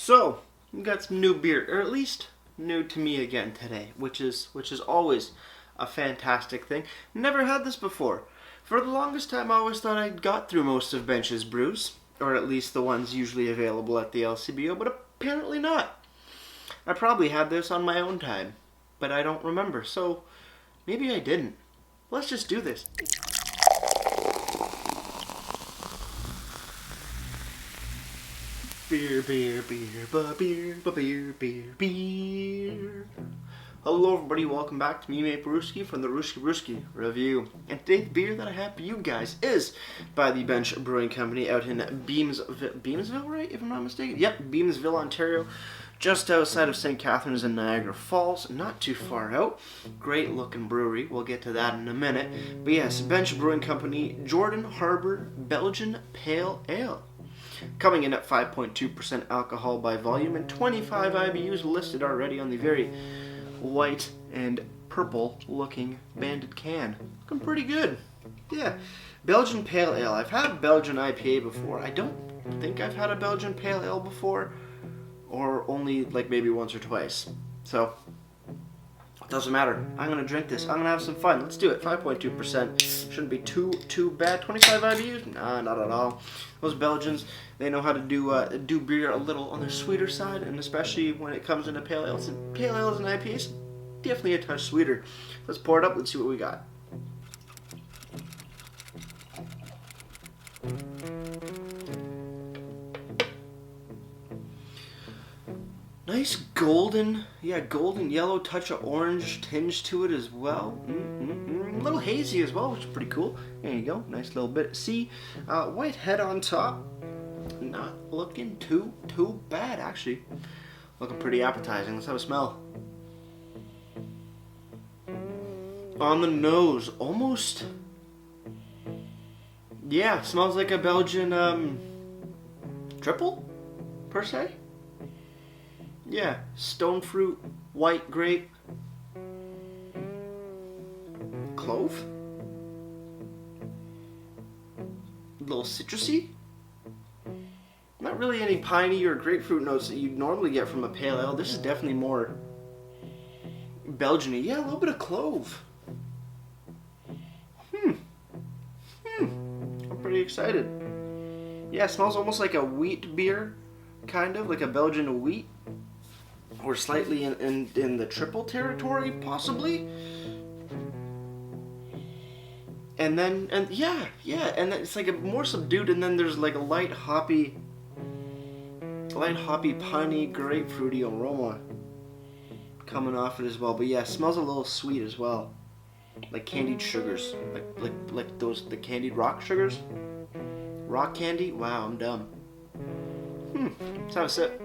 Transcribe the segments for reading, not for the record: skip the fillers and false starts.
So, we got some new beer, or at least new to me again today, which is always a fantastic thing. Never had this before. For the longest time, I always thought I'd got through most of Bench's brews, or at least the ones usually available at the LCBO, but apparently not. I probably had this on my own time, but I don't remember, so maybe I didn't. Let's just do this. Beer, beer, beer, beer, beer, beer, beer. Hello everybody, welcome back to me, Maple from the Brewski Review. And today's beer that I have for you guys is by the Bench Brewing Company out in Beamsville, right? If I'm not mistaken. Yep, Beamsville, Ontario. Just outside of St. Catharines and Niagara Falls, not too far out. Great looking brewery, we'll get to that in a minute. But yes, Bench Brewing Company, Jordan Harbour Belgian Pale Ale. Coming in at 5.2% alcohol by volume and 25 IBUs listed already on the very white and purple looking banded can. Looking pretty good. Yeah. Belgian Pale Ale. I've had Belgian IPA before. I don't think I've had a Belgian Pale Ale before, or only like maybe once or twice. So it doesn't matter. I'm gonna drink this. I'm gonna have some fun. Let's do it. 5.2%. Shouldn't be too bad. 25 IBUs? Nah, not at all. Those Belgians, they know how to do beer a little on the sweeter side, and especially when it comes into pale ales. And pale ales and IPAs, definitely a touch sweeter. Let's pour it up. Let's see what we got. Nice golden yellow touch of orange tinge to it as well. A little hazy as well, which is pretty cool. There you go, nice little bit. See, white head on top. Not looking too bad, actually. Looking pretty appetizing. Let's have a smell. On the nose, almost. Yeah, smells like a Belgian triple, per se. Yeah, stone fruit, white grape, clove, a little citrusy. Not really any piney or grapefruit notes that you'd normally get from a pale ale. This is definitely more Belgian-y. Yeah, a little bit of clove. I'm pretty excited. Yeah, it smells almost like a wheat beer, kind of like a Belgian wheat. Or slightly in the triple territory, possibly. And then, and then it's like a more subdued, and then there's like a light hoppy, piney, grapefruity aroma coming off it as well. But yeah, it smells a little sweet as well, like candied sugars, like those the candied rock sugars, rock candy. Wow, I'm dumb. Let's have a sip.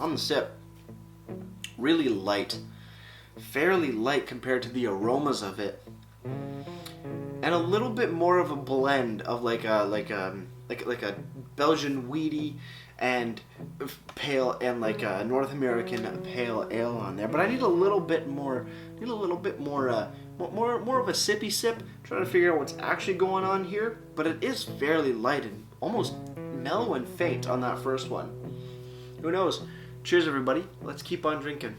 On the sip, really light, fairly light compared to the aromas of it, and a little bit more of a blend of like a Belgian wheaty and pale and like a North American pale ale on there. But I need a little bit more, more of a sippy sip. Trying to figure out what's actually going on here, but it is fairly light and almost mellow and faint on that first one. Who knows? Cheers, everybody. Let's keep on drinking.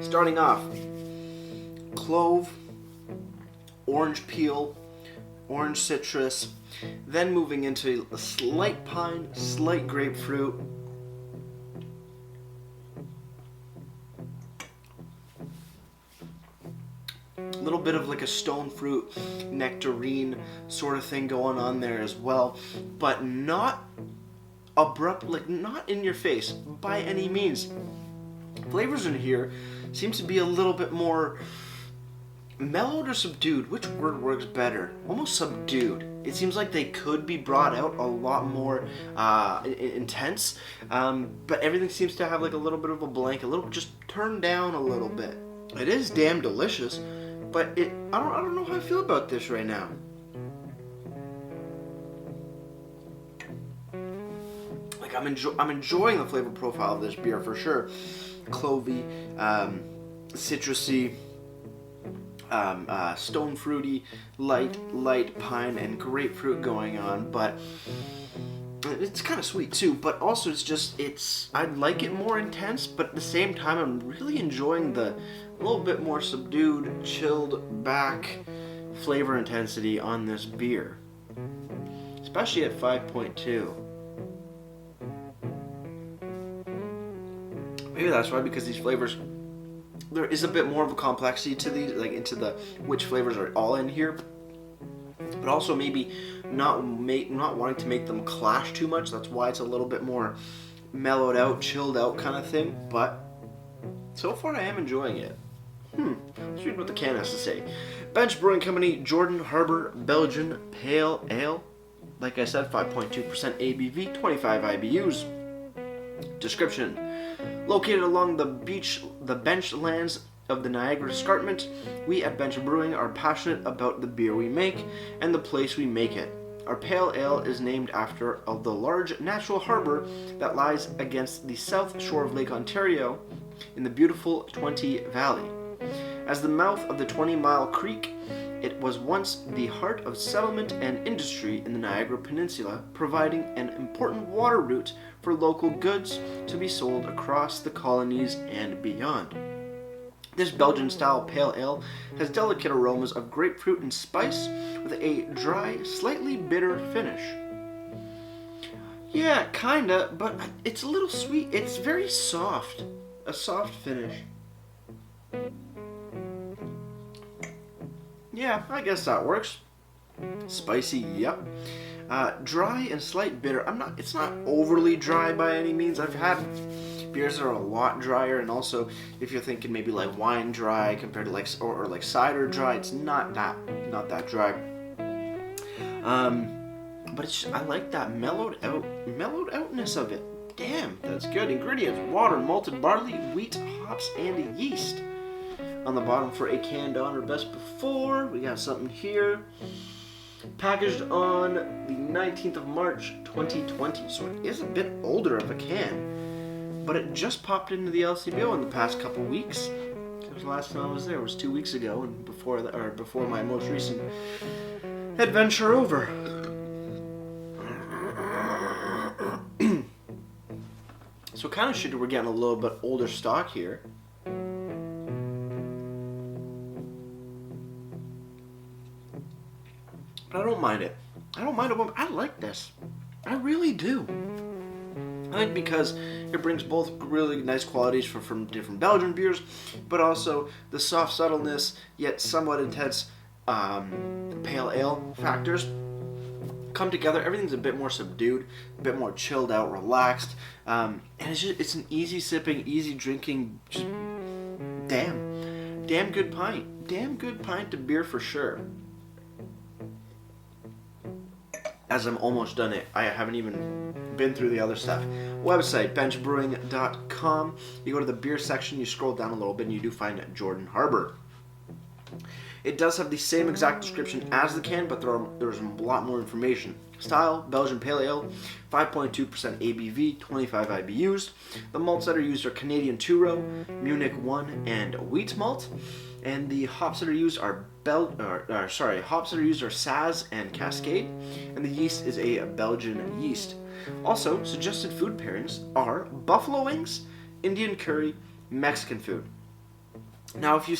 Starting off, clove, orange peel, orange citrus, then moving into a slight pine, slight grapefruit, a little bit of like a stone fruit, nectarine sort of thing going on there as well, but not abrupt, like not in your face by any means. Flavors in here seems to be a little bit more mellowed or subdued. Which word works better? Almost subdued. It seems like they could be brought out a lot more intense, but everything seems to have like a little bit of a blank, a little just turned down a little bit. It is damn delicious. But I don't know how I feel about this right now. Like I'm enjoying the flavor profile of this beer for sure. Clovey, citrusy, stone fruity, light pine and grapefruit going on, but it's kind of sweet too. But also I'd like it more intense, but at the same time I'm really enjoying the little bit more subdued, chilled back flavor intensity on this beer, especially at 5.2. Maybe that's why, because these flavors, there is a bit more of a complexity to these, like into the which flavors are all in here, but also maybe not wanting to make them clash too much. That's why it's a little bit more mellowed out, chilled out kind of thing. But so far I am enjoying it. Let's read what the can has to say. Bench Brewing Company, Jordan Harbour, Belgian Pale Ale. Like I said, 5.2% ABV, 25 IBUs. Description: located along the bench lands of the Niagara Escarpment, we at Bench Brewing are passionate about the beer we make and the place we make it. Our pale ale is named after the large natural harbour that lies against the south shore of Lake Ontario in the beautiful 20 Valley. As the mouth of the 20-mile creek, it was once the heart of settlement and industry in the Niagara Peninsula, providing an important water route for local goods to be sold across the colonies and beyond. This Belgian-style pale ale has delicate aromas of grapefruit and spice with a dry, slightly bitter finish. Yeah, kinda, but it's a little sweet. It's very soft. A soft finish. Yeah, I guess that works. Spicy, yep. Dry and slight bitter. It's not overly dry by any means. I've had beers that are a lot drier, and also if you're thinking maybe like wine dry compared to like or like cider dry, it's not that dry. But I like that mellowed outness of it. Damn, that's good. Ingredients: water, malted barley, wheat, hops, and yeast. On the bottom for a canned on or best before, we got something here. Packaged on the 19th of March 2020, so it is a bit older of a can, but it just popped into the LCBO in the past couple weeks. Because the last time I was there was 2 weeks ago, and before my most recent adventure over. So kind of we're getting a little bit older stock here. But I don't mind it. I like this. I really do. I think because it brings both really nice qualities from different Belgian beers, but also the soft subtleness, yet somewhat intense pale ale factors come together. Everything's a bit more subdued, a bit more chilled out, relaxed, and it's an easy sipping, easy drinking, just damn good pint of beer for sure. As I'm almost done it, I haven't even been through the other stuff. Website, benchbrewing.com. You go to the beer section, you scroll down a little bit, and you do find Jordan Harbour. It does have the same exact description as the can, but there's a lot more information. Style, Belgian Pale Ale, 5.2% ABV, 25 IBUs. The malts that are used are Canadian 2-row, Munich 1, and wheat malt. And the hops that are used are Saz and Cascade, and the yeast is a Belgian yeast. Also, suggested food pairings are buffalo wings, Indian curry, Mexican food. Now, if you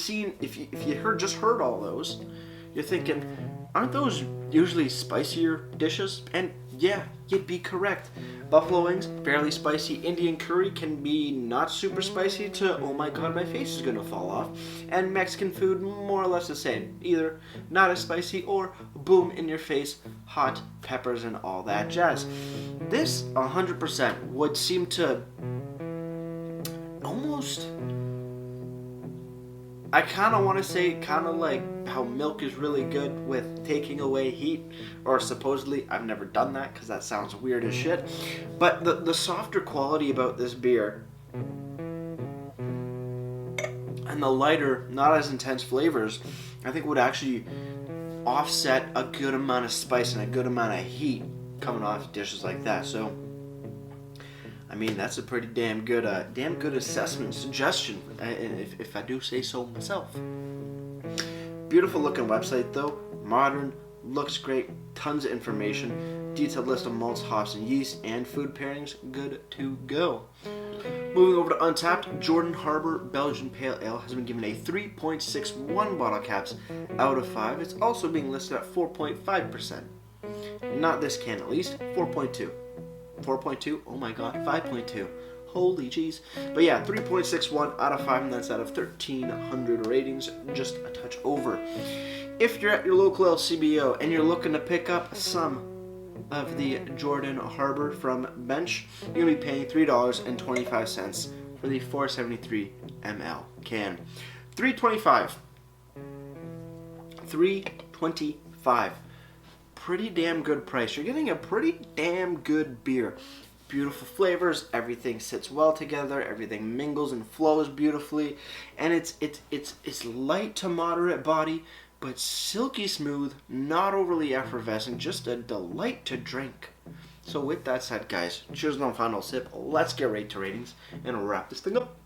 heard all those, you're thinking, aren't those usually spicier dishes? And yeah, you'd be correct. Buffalo wings, fairly spicy. Indian curry can be not super spicy to, oh my god, my face is gonna fall off. And Mexican food, more or less the same. Either not as spicy or boom in your face, hot peppers and all that jazz. This 100% would seem to almost, I kind of want to say kind of like how milk is really good with taking away heat, or supposedly. I've never done that because that sounds weird as shit. But the softer quality about this beer and the lighter, not as intense flavors, I think would actually offset a good amount of spice and a good amount of heat coming off dishes like that. So I mean, that's a pretty damn good assessment, suggestion, if I do say so myself. Beautiful looking website though, modern, looks great, tons of information, detailed list of malts, hops, and yeast, and food pairings, good to go. Moving over to Untapped, Jordan Harbour Belgian Pale Ale has been given a 3.61 bottle caps out of 5. It's also being listed at 4.5%. Not this can at least, 4.2. 4.2? Oh my god, 5.2. Holy jeez. But yeah, 3.61 out of 5, and that's out of 1,300 ratings, just a touch over. If you're at your local LCBO and you're looking to pick up some of the Jordan Harbour from Bench, you're going to be paying $3.25 for the 473 ml can. $3.25. $3.25. Pretty damn good price. You're getting a pretty damn good beer. Beautiful flavors, everything sits well together, everything mingles and flows beautifully, and it's light to moderate body, but silky smooth, not overly effervescent, just a delight to drink. So with that said, guys, cheers on final sip. Let's get right to ratings and wrap this thing up.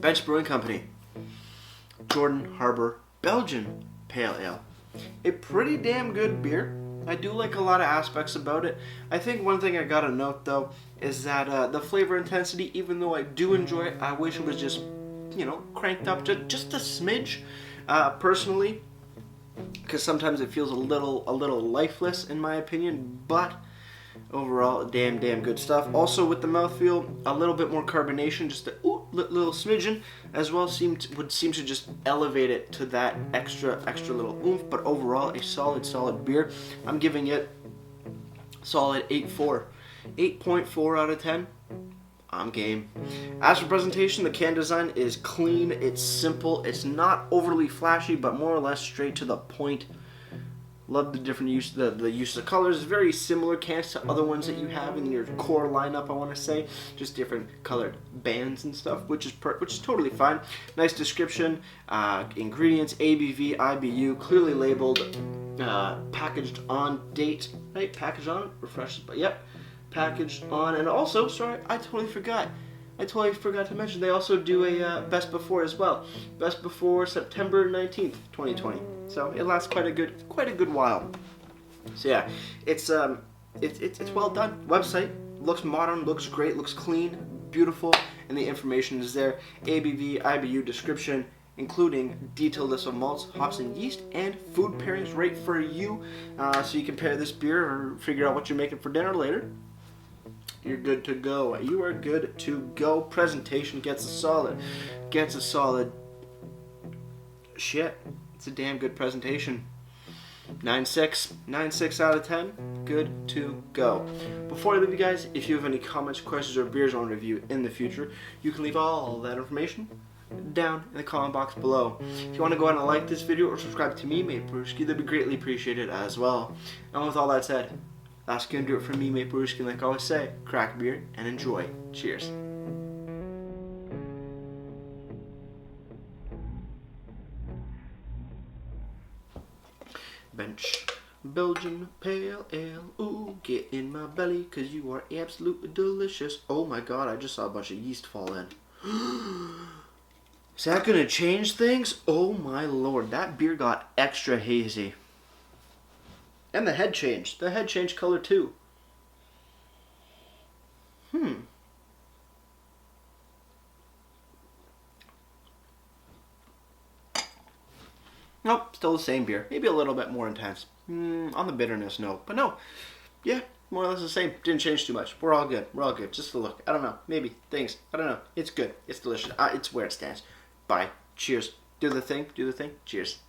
Bench Brewing Company, Jordan Harbour Belgian Pale Ale. A pretty damn good beer. I do like a lot of aspects about it. I think one thing I gotta note though is that the flavor intensity, even though I do enjoy it, I wish it was just, cranked up just a smidge, personally, because sometimes it feels a little lifeless in my opinion. But overall, damn good stuff. Also with the mouthfeel, a little bit more carbonation, just a little smidgen as well would seem to just elevate it to that extra little oomph. But overall, a solid beer. I'm giving it solid 8.4 out of 10. I'm game. As for presentation, the can design is clean, it's simple, it's not overly flashy, but more or less straight to the point. Love the different use, the use of colors. Very similar cans to other ones that you have in your core lineup, I want to say. Just different colored bands and stuff, which is totally fine. Nice description, ingredients, ABV, IBU, clearly labeled, packaged on date, right? Packaged on, refreshes, but yep, packaged on. And also, sorry, I totally forgot to mention, they also do a Best Before as well. Best Before September 19th, 2020. So it lasts quite a good while. So yeah, it's well done. Website looks modern, looks great, looks clean, beautiful, and the information is there. ABV, IBU description, including detailed list of malts, hops, and yeast, and food pairings right for you, so you can pair this beer or figure out what you're making for dinner later. You're good to go. You are good to go. Presentation gets a solid shit. It's a damn good presentation. 9.6 out of 10. Good to go. Before I leave you guys, if you have any comments, questions, or beers I want to review in the future, you can leave all that information down in the comment box below. If you want to go ahead and like this video or subscribe to me, Mate Brewski, that'd be greatly appreciated as well. And with all that said, that's going to do it for me, Mate Brewski. Like I always say, crack beer and enjoy. Cheers. Bench Belgian Pale Ale, ooh, get in my belly, cause you are absolutely delicious. Oh my god, I just saw a bunch of yeast fall in. Is that gonna change things? Oh my lord, that beer got extra hazy. And the head changed. The head changed color too. Nope, still the same beer. Maybe a little bit more intense. On the bitterness note. But no, yeah, more or less the same. Didn't change too much. We're all good. We're all good. Just a look. I don't know. Maybe. Things. I don't know. It's good. It's delicious. It's where it stands. Bye. Cheers. Do the thing. Do the thing. Cheers.